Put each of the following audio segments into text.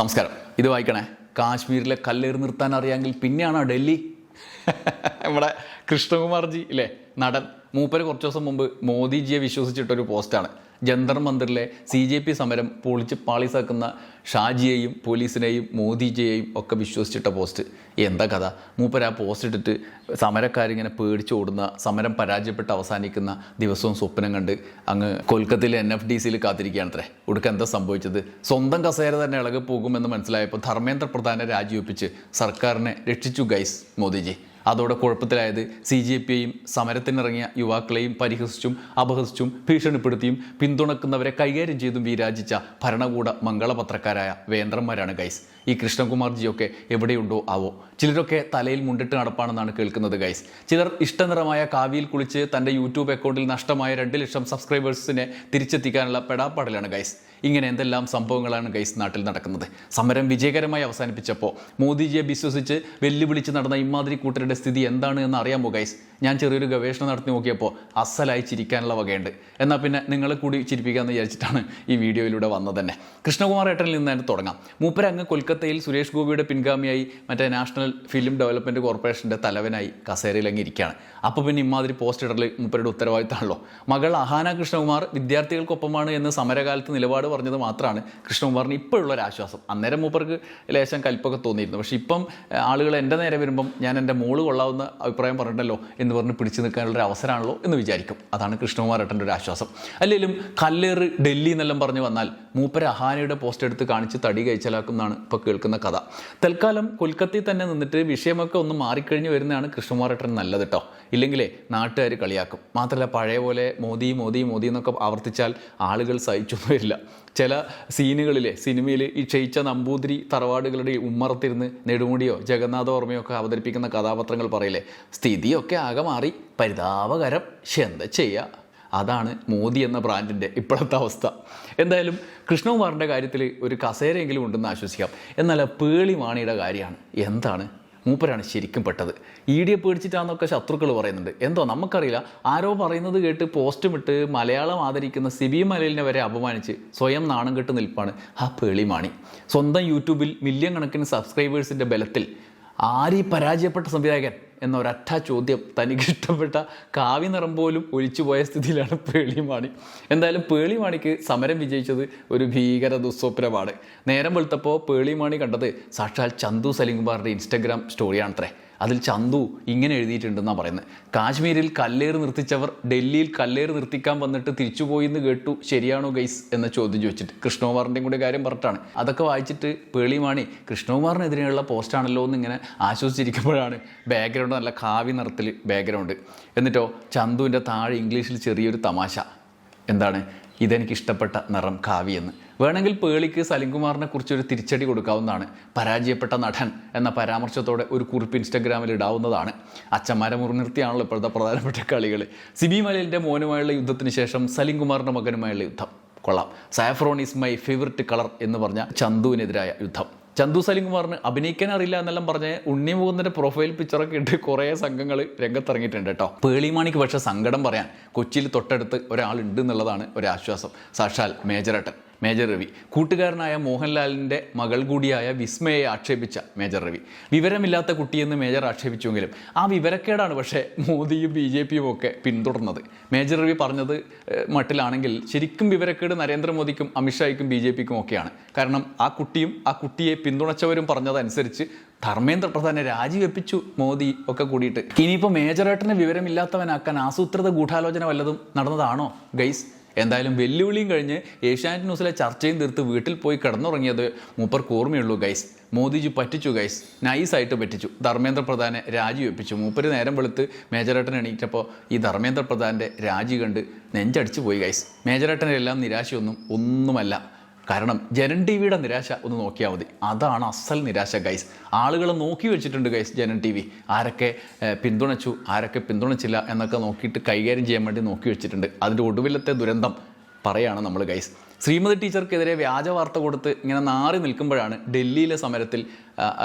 നമസ്കാരം. ഇത് വായിക്കണേ. കാശ്മീരിലെ കല്ലേറ് നിർത്താൻ അറിയാമെങ്കിൽ പിന്നെയാണോ ഡൽഹി? നമ്മുടെ കൃഷ്ണകുമാർജി ഇല്ലേ, നടൻ, മൂപ്പര് കുറച്ച് ദിവസം മുമ്പ് മോദിജിയെ വിശ്വസിച്ചിട്ടൊരു പോസ്റ്റാണ്. ജന്തർ മന്ദിറിലെ CJP സമരം പൊളിച്ച് പാളീസാക്കുന്ന ഷാജിയെയും പോലീസിനെയും മോദിജിയെയും ഒക്കെ വിശ്വസിച്ചിട്ട പോസ്റ്റ്. എന്താ കഥ? മൂപ്പര് ആ പോസ്റ്റ് ഇട്ടിട്ട് സമരക്കാരിങ്ങനെ പേടിച്ചോടുന്ന, സമരം പരാജയപ്പെട്ട് അവസാനിക്കുന്ന ദിവസവും സ്വപ്നം കണ്ട് അങ്ങ് കൊൽക്കത്തയിലെ NFDCയിൽ കാത്തിരിക്കുകയാണത്രേ. ഒടുക്കം എന്താ സംഭവിച്ചത്? സ്വന്തം കസേര തന്നെ ഇളകി പോകുമെന്ന് മനസ്സിലായപ്പോൾ ധർമ്മേന്ദ്ര പ്രധാനെ രാജിവെപ്പിച്ച് സർക്കാരിനെ രക്ഷിച്ചു ഗൈസ് മോദിജി. അതോടെ കുഴപ്പത്തിലായത് CJPയെയും സമരത്തിനിറങ്ങിയ യുവാക്കളെയും പരിഹസിച്ചും അപഹസിച്ചും ഭീഷണിപ്പെടുത്തിയും പിന്തുണക്കുന്നവരെ കൈകാര്യം ചെയ്തും വിരാജിച്ച ഭരണകൂട മംഗളപത്രക്കാരായ വേന്ദ്രന്മാരാണ് ഗൈസ്. ഈ കൃഷ്ണകുമാർജിയൊക്കെ എവിടെയുണ്ടോ ആവോ. ചിലരൊക്കെ തലയിൽ മുണ്ടിട്ട് നടപ്പാണെന്നാണ് കേൾക്കുന്നത് ഗൈസ്. ചിലർ ഇഷ്ടനിറമായ കാവിയിൽ കുളിച്ച് തൻ്റെ യൂട്യൂബ് അക്കൗണ്ടിൽ നഷ്ടമായ 2 ലക്ഷം സബ്സ്ക്രൈബേഴ്സിനെ തിരിച്ചെത്തിക്കാനുള്ള പെടാപ്പാടിലാണ് ഗൈസ്. ഇങ്ങനെ എന്തെല്ലാം സംഭവങ്ങളാണ് ഗൈസ് നാട്ടിൽ നടക്കുന്നത്. സമരം വിജയകരമായി അവസാനിപ്പിച്ചപ്പോൾ മോദിജിയെ വിശ്വസിച്ച് വെല്ലുവിളിച്ച് നടന്ന ഇമാതിരി കൂട്ടരുടെ സ്ഥിതി എന്താണ് എന്ന് അറിയാമോ ഗൈസ്? ഞാൻ ചെറിയൊരു ഗവേഷണം നടത്തി നോക്കിയപ്പോൾ അസലായി ചിരിക്കാനുള്ള വകയുണ്ട്. എന്നാൽ പിന്നെ നിങ്ങളെ കൂടി ചിരിപ്പിക്കാമെന്ന് വിചാരിച്ചിട്ടാണ് ഈ വീഡിയോയിലൂടെ വന്നത് തന്നെ. കൃഷ്ണകുമാർ ഏട്ടനിൽ നിന്ന് തന്നെ തുടങ്ങാം. മൂപ്പര് അങ്ങ് കൊൽക്കത്തയിൽ സുരേഷ് ഗോപിയുടെ പിൻഗാമിയായി മറ്റേ നാഷണൽ ഫിലിം ഡെവലപ്മെൻറ്റ് കോർപ്പറേഷൻ്റെ തലവനായി കസേരയിൽ അങ്ങ് ഇരിക്കുകയാണ്. അപ്പോൾ പിന്നെ ഇമാതിരി പോസ്റ്റ് ഇടൽ മൂപ്പരുടെ ഉത്തരവാദിത്തമാണല്ലോ. മകൾ അഹാന കൃഷ്ണകുമാർ വിദ്യാർത്ഥികൾക്കൊപ്പമാണ് എന്ന് സമരകാലത്ത് നിലപാട് പറഞ്ഞത് മാത്രമാണ് കൃഷ്ണകുമാറിന് ഇപ്പോഴുള്ളൊരു ആശ്വാസം. അന്നേരം മൂപ്പർക്ക് ലേശം കൽപ്പൊക്കെ തോന്നിയിരുന്നു. പക്ഷേ ഇപ്പം ആളുകൾ എൻ്റെ നേരെ വരുമ്പം ഞാൻ എൻ്റെ മോള് കൊള്ളാവുന്ന അഭിപ്രായം പറഞ്ഞിട്ടല്ലോ എന്ന് പറഞ്ഞ് പിടിച്ചു നിൽക്കാനുള്ളൊരു അവസരമാണല്ലോ എന്ന് വിചാരിക്കും. അതാണ് കൃഷ്ണകുമാർ ഏട്ടൻ്റെ ഒരു ആശ്വാസം. അല്ലെങ്കിലും കല്ലേറ് ഡൽഹി എന്നെല്ലാം പറഞ്ഞ് വന്നാൽ മൂപ്പര് അഹാനയുടെ പോസ്റ്റ് എടുത്ത് കാണിച്ച് തടി കഴിച്ചലാക്കും എന്നാണ് ഇപ്പോൾ കേൾക്കുന്ന കഥ. തൽക്കാലം കൊൽക്കത്തയിൽ തന്നെ നിന്നിട്ട് വിഷയമൊക്കെ ഒന്ന് മാറിക്കഴിഞ്ഞ് വരുന്നതാണ് കൃഷ്ണകുമാർ ഏട്ടൻ നല്ലത് കേട്ടോ. ഇല്ലെങ്കിലേ നാട്ടുകാർ കളിയാക്കും. മാത്രമല്ല പഴയ പോലെ മോദി മോദി മോദി എന്നൊക്കെ ആവർത്തിച്ചാൽ ആളുകൾ സഹിച്ചൊന്നും വരില്ല. ചില സീനുകളിലെ സിനിമയിൽ ഈ ക്ഷയിച്ച നമ്പൂതിരി തറവാടുകളുടെ ഉമ്മറത്തിരുന്ന് നെടുമുടിയോ ജഗന്നാഥ ഓർമ്മയോ ഒക്കെ അവതരിപ്പിക്കുന്ന കഥാപാത്രങ്ങൾ പറയില്ലേ, സ്ഥിതിയൊക്കെ ആകെ മാറി, പരിതാപകരം, എന്താ ചെയ്യുക. അതാണ് മോദി എന്ന ബ്രാൻഡിൻ്റെ ഇപ്പോഴത്തെ അവസ്ഥ. എന്തായാലും കൃഷ്ണകുമാറിൻ്റെ കാര്യത്തിൽ ഒരു കസേരയെങ്കിലും ഉണ്ടെന്ന് ആശ്വസിക്കാം. എന്നാൽ പേളി മാണിയുടെ കാര്യമാണ്. എന്താണ് മൂപ്പരാണ് ശരിക്കും പെട്ടത്. ED പേടിച്ചിട്ടാണെന്നൊക്കെ ശത്രുക്കൾ പറയുന്നുണ്ട്. എന്തോ നമുക്കറിയില്ല. ആരോ പറയുന്നത് കേട്ട് പോസ്റ്റും ഇട്ട് മലയാളം ആദരിക്കുന്ന സിബി മലയിലിനെ വരെ അപമാനിച്ച് സ്വയം നാണം കെട്ട് നിൽപ്പാണ് ആ പേളി മാണി. സ്വന്തം യൂട്യൂബിൽ മില്യൺ കണക്കിന് സബ്സ്ക്രൈബേഴ്സിൻ്റെ ബലത്തിൽ ആരീ പരാജയപ്പെട്ട സംവിധായകൻ എന്ന ഒരൊറ്റ ചോദ്യം തനിക്കിഷ്ടപ്പെട്ട കാവ്യ നിറം പോലും ഒലിച്ചുപോയ സ്ഥിതിയിലാണ് പേളിമാണി. എന്തായാലും പേളിമാണിക്ക് സമരം വിജയിച്ചത് ഒരു ഭീകര ദുസ്വപ്നമാണ്. നേരം വെളുത്തപ്പോൾ പേളിമാണി കണ്ടത് സാക്ഷാൽ ചന്തു സലിംകുമാറിൻ്റെ ഇൻസ്റ്റഗ്രാം സ്റ്റോറിയാണത്രേ. അതിൽ ചന്തു ഇങ്ങനെ എഴുതിയിട്ടുണ്ടെന്നാണ് പറയുന്നത്. കാശ്മീരിൽ കല്ലേറ് നിർത്തിച്ചവർ ഡൽഹിയിൽ കല്ലേറ് നിർത്തിക്കാൻ വന്നിട്ട് തിരിച്ചുപോയി എന്ന് കേട്ടു, ശരിയാണോ ഗൈസ് എന്ന ചോദ്യം ചോദിച്ചിട്ട് കൃഷ്ണകുമാറിൻ്റെയും കൂടെ കാര്യം പറഞ്ഞിട്ടാണ്. അതൊക്കെ വായിച്ചിട്ട് പേളിമാണി കൃഷ്ണകുമാറിനെതിരെയുള്ള പോസ്റ്റാണല്ലോ എന്നിങ്ങനെ ആശ്വസിച്ചിരിക്കുമ്പോഴാണ് ബാക്ക്ഗ്രൗണ്ട് നല്ല കാവ്യ നിറത്തിൽ ബാക്ക്ഗ്രൗണ്ട്. എന്നിട്ടോ ചന്തുവിൻ്റെ താഴെ ഇംഗ്ലീഷിൽ ചെറിയൊരു തമാശ. എന്താണ്? ഇതെനിക്കിഷ്ടപ്പെട്ട നിറം കാവ്യെന്ന്. വേണമെങ്കിൽ പേളിക്ക് സലിംകുമാറിനെ കുറിച്ചൊരു തിരിച്ചടി കൊടുക്കാവുന്നതാണ്. പരാജയപ്പെട്ട നടൻ എന്ന പരാമർശത്തോടെ ഒരു കുറിപ്പ് ഇൻസ്റ്റഗ്രാമിൽ ഇടാവുന്നതാണ്. അച്ഛന്മാരെ മുൻനിർത്തിയാണല്ലോ ഇപ്പോഴത്തെ പ്രധാനപ്പെട്ട കളികൾ. സിബി മലയിലിൻ്റെ മോനുമായുള്ള യുദ്ധത്തിന് ശേഷം സലിംകുമാറിൻ്റെ മകനുമായുള്ള യുദ്ധം കൊള്ളാം. Saffron is my favourite colour എന്ന് പറഞ്ഞ ചന്തുവിനെതിരായ യുദ്ധം. ചന്തു സലിംകുമാറിന് അഭിനയിക്കാൻ അറിയില്ല എന്നെല്ലാം പറഞ്ഞ് ഉണ്ണി മുകുന്ദൻ്റെ പ്രൊഫൈൽ പിക്ചറൊക്കെ ഇട്ട് കുറേ സംഘങ്ങൾ രംഗത്തിറങ്ങിയിട്ടുണ്ട് കേട്ടോ. പേളിമാണിക്ക് പക്ഷേ സങ്കടം പറയാൻ കൊച്ചിയിൽ തൊട്ടടുത്ത് ഒരാളുണ്ട് എന്നുള്ളതാണ് ഒരാശ്വാസം. സാക്ഷാൽ മേജർ രവി. കൂട്ടുകാരനായ മോഹൻലാലിൻ്റെ മകൾ കൂടിയായ വിസ്മയെ ആക്ഷേപിച്ച മേജർ രവി. വിവരമില്ലാത്ത കുട്ടിയെന്ന് മേജർ ആക്ഷേപിച്ചുവെങ്കിലും ആ വിവരക്കേടാണ് പക്ഷേ മോദിയും BJPയും ഒക്കെ പിന്തുടർന്നത്. മേജർ രവി പറഞ്ഞത് മട്ടിലാണെങ്കിൽ ശരിക്കും വിവരക്കേട് നരേന്ദ്രമോദിക്കും അമിത്ഷായ്ക്കും BJPക്കും ഒക്കെയാണ്. കാരണം ആ കുട്ടിയും ആ കുട്ടിയെ പിന്തുണച്ചവരും പറഞ്ഞതനുസരിച്ച് ധർമ്മേന്ദ്ര പ്രധാനെ രാജിവെപ്പിച്ചു മോദി ഒക്കെ കൂടിയിട്ട്. ഇനിയിപ്പോൾ മേജറേട്ടനെ വിവരമില്ലാത്തവനാക്കാൻ ആസൂത്രിത ഗൂഢാലോചന വല്ലതും നടന്നതാണോ ഗൈസ്? എന്തായാലും വെല്ലുവിളിയും കഴിഞ്ഞ് ഏഷ്യാനെറ്റ് ന്യൂസിലെ ചർച്ചയും തീർത്ത് വീട്ടിൽ പോയി കിടന്നുറങ്ങിയത് മൂപ്പർക്ക് ഓർമ്മയുള്ളൂ ഗൈസ്. മോദിജി പറ്റിച്ചു ഗൈസ്, നൈസായിട്ട് പറ്റിച്ചു. ധർമ്മേന്ദ്ര പ്രധാനെ രാജിവെപ്പിച്ചു. മൂപ്പര് നേരം വെളുത്ത് മേജറേട്ടൻ എണീറ്റപ്പോൾ ഈ ധർമ്മേന്ദ്ര പ്രധാൻ്റെ രാജി കണ്ട് നെഞ്ചടിച്ചു പോയി ഗൈസ്. മേജറേട്ടനെല്ലാം ഒന്നുമല്ല. കാരണം ജനൻ TVയുടെ നിരാശ ഒന്ന് നോക്കിയാൽ മതി. അതാണ് അസൽ നിരാശ ഗൈസ്. ആളുകളെ നോക്കി വെച്ചിട്ടുണ്ട് ഗൈസ് ജനൻ TV. ആരൊക്കെ പിന്തുണച്ചു, ആരൊക്കെ പിന്തുണച്ചില്ല എന്നൊക്കെ നോക്കിയിട്ട് കൈകാര്യം ചെയ്യാൻ വേണ്ടി നോക്കി വെച്ചിട്ടുണ്ട്. അതിൻ്റെ ഒടുവിലത്തെ ദുരന്തം പറയുകയാണ് നമ്മൾ ഗൈസ്. ശ്രീമതി ടീച്ചർക്കെതിരെ വ്യാജ വാർത്ത കൊടുത്ത് ഇങ്ങനെ നാറി നിൽക്കുമ്പോഴാണ് ഡൽഹിയിലെ സമരത്തിൽ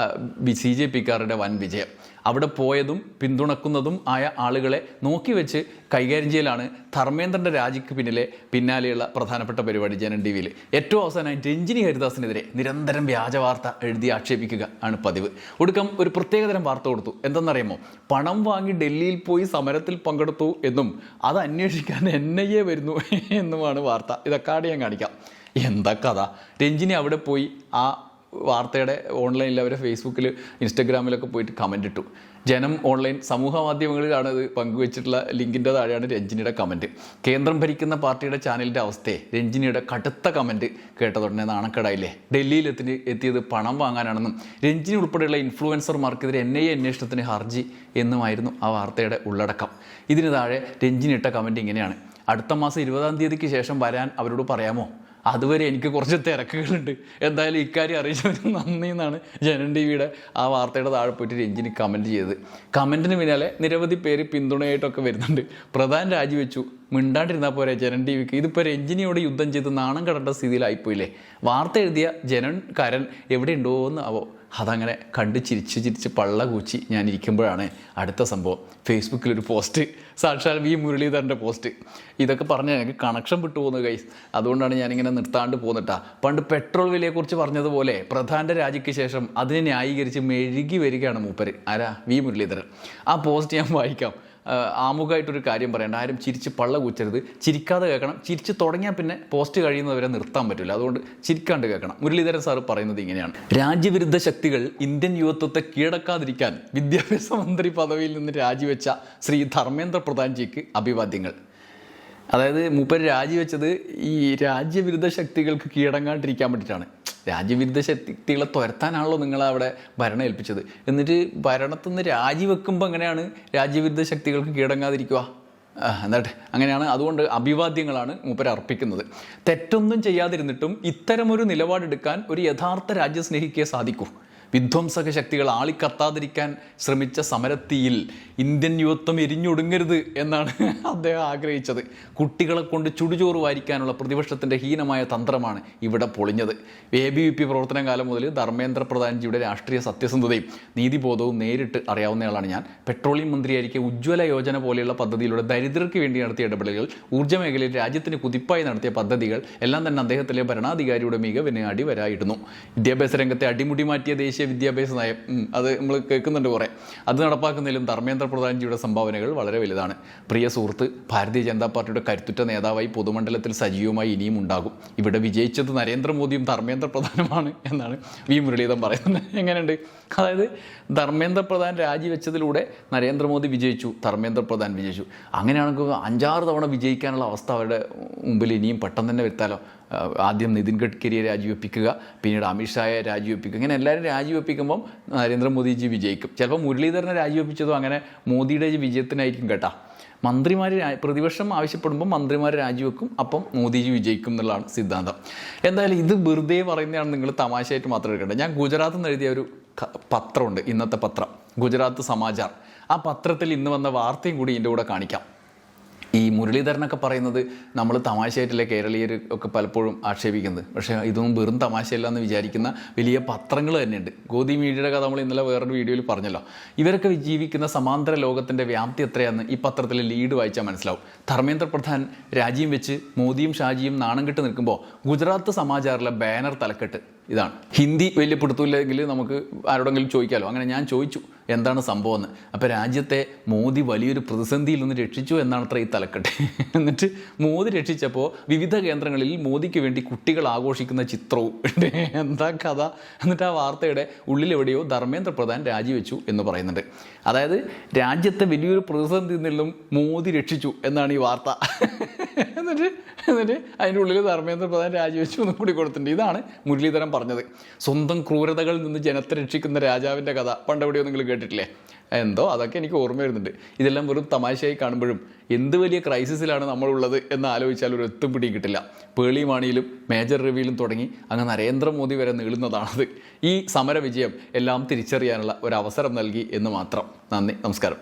CJPക്കാരുടെ വൻ വിജയം. അവിടെ പോയതും പിന്തുണക്കുന്നതും ആയ ആളുകളെ നോക്കി വെച്ച് കൈകാര്യം ചെയ്യലാണ് ധർമ്മേന്ദ്രൻ്റെ രാജിക്ക് പിന്നാലെയുള്ള പ്രധാനപ്പെട്ട പരിപാടി ജനൻ ടി വിയിൽ. ഏറ്റവും അവസാനമായി രഞ്ജിനി ഹരിദാസിനെതിരെ നിരന്തരം വ്യാജ വാർത്ത എഴുതി ആക്ഷേപിക്കുക ആണ് പതിവ്. ഒടുക്കം ഒരു പ്രത്യേകതരം വാർത്ത കൊടുത്തു. എന്തെന്നറിയാമോ? പണം വാങ്ങി ഡൽഹിയിൽ പോയി സമരത്തിൽ പങ്കെടുത്തു എന്നും അത് അന്വേഷിക്കാൻ NIA വരുന്നു എന്നുമാണ് വാർത്ത. ഇതൊക്കെ ഞാൻ കാണിക്കാം. എന്താ കഥ? രഞ്ജിനി അവിടെ പോയി ആ വാർത്തയുടെ ഓൺലൈനിൽ അവരെ ഫേസ്ബുക്കിൽ ഇൻസ്റ്റഗ്രാമിലൊക്കെ പോയിട്ട് കമൻ്റ് ഇട്ടു. ജനം ഓൺലൈൻ സമൂഹ മാധ്യമങ്ങളിലാണ് ഇത് പങ്കുവച്ചിട്ടുള്ള ലിങ്കിൻ്റെ താഴെയാണ് രഞ്ജിനിയുടെ കമൻറ്റ്. കേന്ദ്രം ഭരിക്കുന്ന പാർട്ടിയുടെ ചാനലിൻ്റെ അവസ്ഥയെ രഞ്ജിനിയുടെ കടുത്ത കമൻറ്റ് കേട്ടതുടനെ നാണക്കേടായില്ലേ? ഡൽഹിയിൽ എത്തിയത് പണം വാങ്ങാനാണെന്നും രഞ്ജിനി ഉൾപ്പെടെയുള്ള ഇൻഫ്ലുവൻസർമാർക്കെതിരെ NIA അന്വേഷണത്തിന് ഹർജി എന്നുമായിരുന്നു ആ വാർത്തയുടെ ഉള്ളടക്കം. ഇതിന് താഴെ രഞ്ജിനി ഇട്ട കമൻറ്റ് ഇങ്ങനെയാണ്: അടുത്ത മാസം 20-ാം തീയതിക്ക് ശേഷം വരാൻ അവരോട് പറയാമോ? അതുവരെ എനിക്ക് കുറച്ച് തിരക്കുകളുണ്ട്. എന്തായാലും ഇക്കാര്യം അറിയിച്ചതിന് നന്ദി എന്നാണ് ജനൻ ടി വിയുടെ ആ വാർത്തയുടെ താഴെ പോയിട്ട് രഞ്ജിനി കമൻറ്റ് ചെയ്തത്. കമൻറ്റിന് പിന്നാലെ നിരവധി പേര് പിന്തുണയായിട്ടൊക്കെ വരുന്നുണ്ട്. പ്രധാൻ രാജിവെച്ചു, മിണ്ടാണ്ടിരുന്നാൽ പോരെ ജനൻ ടി വിക്ക്. ഇതിപ്പോൾ രഞ്ജിനിയോട് യുദ്ധം ചെയ്ത് നാണം കടേണ്ട സ്ഥിതിയിലായിപ്പോയില്ലേ? വാർത്ത എഴുതിയ ജനൻ കരൻ എവിടെയുണ്ടോ എന്ന് ആവോ. അതങ്ങനെ കണ്ട് ചിരിച്ച് പള്ള കൂച്ചി ഞാൻ ഇരിക്കുമ്പോഴാണ് അടുത്ത സംഭവം. ഫേസ്ബുക്കിലൊരു പോസ്റ്റ്, സാക്ഷാൽ V മുരളീധരൻ്റെ പോസ്റ്റ്. ഇതൊക്കെ പറഞ്ഞാൽ എനിക്ക് കണക്ഷൻ വിട്ടു പോകുന്നത് ഗൈസ്. അതുകൊണ്ടാണ് ഞാനിങ്ങനെ നിർത്താണ്ട് പോന്നിട്ടാ. പണ്ട് പെട്രോൾ വിലയെക്കുറിച്ച് പറഞ്ഞതുപോലെ പ്രധാൻ്റെ രാജിക്ക് ശേഷം അതിനെ ന്യായീകരിച്ച് മെഴുകി വരികയാണ് മൂപ്പര്. ആരാ? V മുരളീധരൻ. ആ പോസ്റ്റ് ഞാൻ വായിക്കാം. ആമുഖമായിട്ടൊരു കാര്യം പറയണ്ട. ആരും ചിരിച്ച് പള്ള കൂച്ചരുത്, ചിരിക്കാതെ കേൾക്കണം. ചിരിച്ച് തുടങ്ങിയാൽ പിന്നെ പോസ്റ്റ് കഴിയുന്നവരെ നിർത്താൻ പറ്റില്ല. അതുകൊണ്ട് ചിരിക്കാണ്ട് കേൾക്കണം. മുരളീധരൻ സാറ് പറയുന്നത് ഇങ്ങനെയാണ്: രാജ്യവിരുദ്ധ ശക്തികൾ ഇന്ത്യൻ യുവത്വത്തെ കീഴടക്കാതിരിക്കാൻ വിദ്യാഭ്യാസ മന്ത്രി പദവിയിൽ നിന്ന് രാജിവെച്ച ശ്രീ ധർമ്മേന്ദ്ര പ്രധാൻജിക്ക് അഭിവാദ്യങ്ങൾ. അതായത് മൂപ്പര് രാജിവെച്ചത് ഈ രാജ്യവിരുദ്ധ ശക്തികൾക്ക് കീഴടങ്ങാണ്ടിരിക്കാൻ വേണ്ടിയിട്ടാണ്. രാജ്യവിരുദ്ധ ശക്തികളെ തുരത്താനാണല്ലോ നിങ്ങളെ അവിടെ ഭരണം ഏൽപ്പിച്ചത്. എന്നിട്ട് ഭരണത്തിൽ നിന്ന് രാജിവെക്കുമ്പോൾ എങ്ങനെയാണ് രാജ്യവിരുദ്ധ ശക്തികൾക്ക് കീഴടങ്ങാതിരിക്കുക? എന്നിട്ട് അങ്ങനെയാണ്. അതുകൊണ്ട് അഭിവാദ്യങ്ങളാണ് മൂപ്പര് അർപ്പിക്കുന്നത്. തെറ്റൊന്നും ചെയ്യാതിരുന്നിട്ടും ഇത്തരമൊരു നിലപാടെടുക്കാൻ ഒരു യഥാർത്ഥ രാജ്യസ്നേഹിക്കേ സാധിക്കൂ. വിധ്വംസക ശക്തികൾ ആളിക്കത്താതിരിക്കാൻ ശ്രമിച്ച സമരത്തിയിൽ ഇന്ത്യൻ യുവത്വം എരിഞ്ഞൊടുങ്ങരുത് എന്നാണ് അദ്ദേഹം ആഗ്രഹിച്ചത്. കുട്ടികളെ കൊണ്ട് ചുടുചോറ് വാരിക്കാനുള്ള പ്രതിപക്ഷത്തിൻ്റെ ഹീനമായ തന്ത്രമാണ് ഇവിടെ പൊളിഞ്ഞത്. ABVP പ്രവർത്തന കാലം മുതൽ ധർമ്മേന്ദ്ര പ്രധാൻജിയുടെ രാഷ്ട്രീയ സത്യസന്ധതയും നീതിബോധവും നേരിട്ട് അറിയാവുന്നയാളാണ് ഞാൻ. പെട്രോളിയം മന്ത്രിയായിരിക്കെ ഉജ്ജ്വല യോജന പോലെയുള്ള പദ്ധതിയിലൂടെ ദരിദ്രർക്ക് വേണ്ടി നടത്തിയ ഇടപെടലുകൾ, ഊർജ്ജ മേഖലയിൽ രാജ്യത്തിന് കുതിപ്പായി നടത്തിയ പദ്ധതികൾ എല്ലാം തന്നെ അദ്ദേഹത്തിലെ ഭരണാധികാരിയുടെ മികവിന് അടിവരായിരുന്നു. വിദ്യാഭ്യാസ രംഗത്തെ അടിമുടി മാറ്റിയ ദേശീയ വിദ്യാഭ്യാസ നയം, അത് നമ്മൾ കേൾക്കുന്നുണ്ട് കുറേ. അത് നടപ്പാക്കുന്നതിലും ധർമ്മേന്ദ്ര പ്രധാൻജിയുടെ സംഭാവനകൾ വളരെ വലുതാണ്. പ്രിയ സുഹൃത്ത്, ഭാരതീയ ജനതാ പാർട്ടിയുടെ കരുത്തുറ്റ നേതാവായി പൊതുമണ്ഡലത്തിൽ സജീവമായി ഇനിയും ഉണ്ടാകും. ഇവിടെ വിജയിച്ചത് നരേന്ദ്രമോദിയും ധർമ്മേന്ദ്ര പ്രധാനുമാണ് എന്നാണ് V മുരളീധരൻ പറയുന്നത്. എങ്ങനെയുണ്ട്? അതായത് ധർമ്മേന്ദ്ര പ്രധാൻ രാജിവെച്ചതിലൂടെ നരേന്ദ്രമോദി വിജയിച്ചു, ധർമ്മേന്ദ്ര പ്രധാൻ വിജയിച്ചു. അങ്ങനെയാണെങ്കിൽ 5-6 തവണ വിജയിക്കാനുള്ള അവസ്ഥ അവരുടെ മുമ്പിൽ ഇനിയും പെട്ടെന്ന് തന്നെ വരുത്താലോ. ആദ്യം നിതിൻ ഗഡ്കരിയെ രാജിവെപ്പിക്കുക, പിന്നീട് അമിത്ഷായെ രാജിവെപ്പിക്കുക. ഇങ്ങനെ എല്ലാവരും രാജിവെപ്പിക്കുമ്പം നരേന്ദ്രമോദിജി വിജയിക്കും. ചിലപ്പോൾ മുരളീധരനെ രാജിവെപ്പിച്ചതും അങ്ങനെ മോദിയുടെ വിജയത്തിനായിരിക്കും കേട്ടോ. മന്ത്രിമാർ പ്രതിപക്ഷം ആവശ്യപ്പെടുമ്പോൾ മന്ത്രിമാർ രാജിവെക്കും, അപ്പം മോദിജി വിജയിക്കും എന്നുള്ളതാണ് സിദ്ധാന്തം. എന്തായാലും ഇത് വെറുതെ പറയുന്നതാണ്, നിങ്ങൾ തമാശയായിട്ട് മാത്രം എടുക്കേണ്ടത്. ഞാൻ ഗുജറാത്തിൽ നിന്ന് എഴുതിയ ഒരു പത്രമുണ്ട്, ഇന്നത്തെ പത്രം ഗുജറാത്ത് സമാചാർ. ആ പത്രത്തിൽ ഇന്ന് വന്ന വാർത്തയും കൂടി ഇതിൻ്റെ കൂടെ കാണിക്കാം. ഈ മുരളീധരനൊക്കെ പറയുന്നത് നമ്മൾ തമാശയായിട്ടല്ലേ കേരളീയർ ഒക്കെ പലപ്പോഴും ആക്ഷേപിക്കുന്നത്. പക്ഷേ ഇതൊന്നും വെറും തമാശയല്ല എന്ന് വിചാരിക്കുന്ന വലിയ പത്രങ്ങൾ തന്നെയുണ്ട്. ഗോദി മീഡിയയുടെ കഥ നമ്മൾ ഇന്നലെ വേറൊരു വീഡിയോയിൽ പറഞ്ഞല്ലോ. ഇവരൊക്കെ ജീവിക്കുന്ന സമാന്തര ലോകത്തിൻ്റെ വ്യാപ്തി എത്രയാണെന്ന് ഈ പത്രത്തിലെ ലീഡ് വായിച്ചാൽ മനസ്സിലാവും. ധർമ്മേന്ദ്ര പ്രധാൻ രാജിയും വെച്ച് മോദിയും ഷാജിയും നാണം കെട്ട് നിൽക്കുമ്പോൾ ഗുജറാത്ത് സമാചാറിലെ ബാനർ തലക്കെട്ട് ഇതാണ്. ഹിന്ദി വലിയ പിടുത്തമില്ലെങ്കിൽ നമുക്ക് ആരോടെങ്കിലും ചോദിക്കാമല്ലോ. അങ്ങനെ ഞാൻ ചോദിച്ചു എന്താണ് സംഭവം എന്ന്. അപ്പോൾ രാജ്യത്തെ മോദി വലിയൊരു പ്രതിസന്ധിയിൽ നിന്ന് രക്ഷിച്ചു എന്നാണ് അത്ര ഈ തലക്കെട്ട്. എന്നിട്ട് മോദി രക്ഷിച്ചപ്പോൾ വിവിധ കേന്ദ്രങ്ങളിൽ മോദിക്ക് വേണ്ടി കുട്ടികൾ ആഘോഷിക്കുന്ന ചിത്രവും എന്താ കഥ. എന്നിട്ട് ആ വാർത്തയുടെ ഉള്ളിലെവിടെയോ ധർമ്മേന്ദ്ര പ്രധാൻ രാജിവെച്ചു എന്ന് പറയുന്നുണ്ട്. അതായത് രാജ്യത്തെ വലിയൊരു പ്രതിസന്ധിയിൽ നിന്നും മോദി രക്ഷിച്ചു എന്നാണ് ഈ വാർത്ത. എന്നിട്ട് അതിൻ്റെ ഉള്ളിൽ ധർമ്മേന്ദ്ര പ്രധാൻ രാജിവെച്ചു എന്നും കൂടി കൊടുത്തിട്ടുണ്ട്. ഇതാണ് മുരളീധരൻ പറഞ്ഞത്. സ്വന്തം ക്രൂരതകളിൽ നിന്ന് ജനത്തെ രക്ഷിക്കുന്ന രാജാവിൻ്റെ കഥ പണ്ടെവിടെയോ നിങ്ങൾ കേട്ടിട്ടില്ലേ? എന്തോ അതൊക്കെ എനിക്ക് ഓർമ്മ വരുന്നുണ്ട്. ഇതെല്ലാം വെറും തമാശയായി കാണുമ്പോഴും എന്ത് വലിയ ക്രൈസിസിലാണ് നമ്മളുള്ളത് എന്ന് ആലോചിച്ചാൽ ഒരു എത്തും പിടി കിട്ടില്ല. പേളി മാണിയിലും മേജർ രവിയിലും തുടങ്ങി അങ്ങ് നരേന്ദ്രമോദി വരെ നീളുന്നതാണത്. ഈ സമര വിജയം എല്ലാം തിരിച്ചറിയാനുള്ള ഒരു അവസരം നൽകി എന്ന് മാത്രം. നന്ദി, നമസ്കാരം.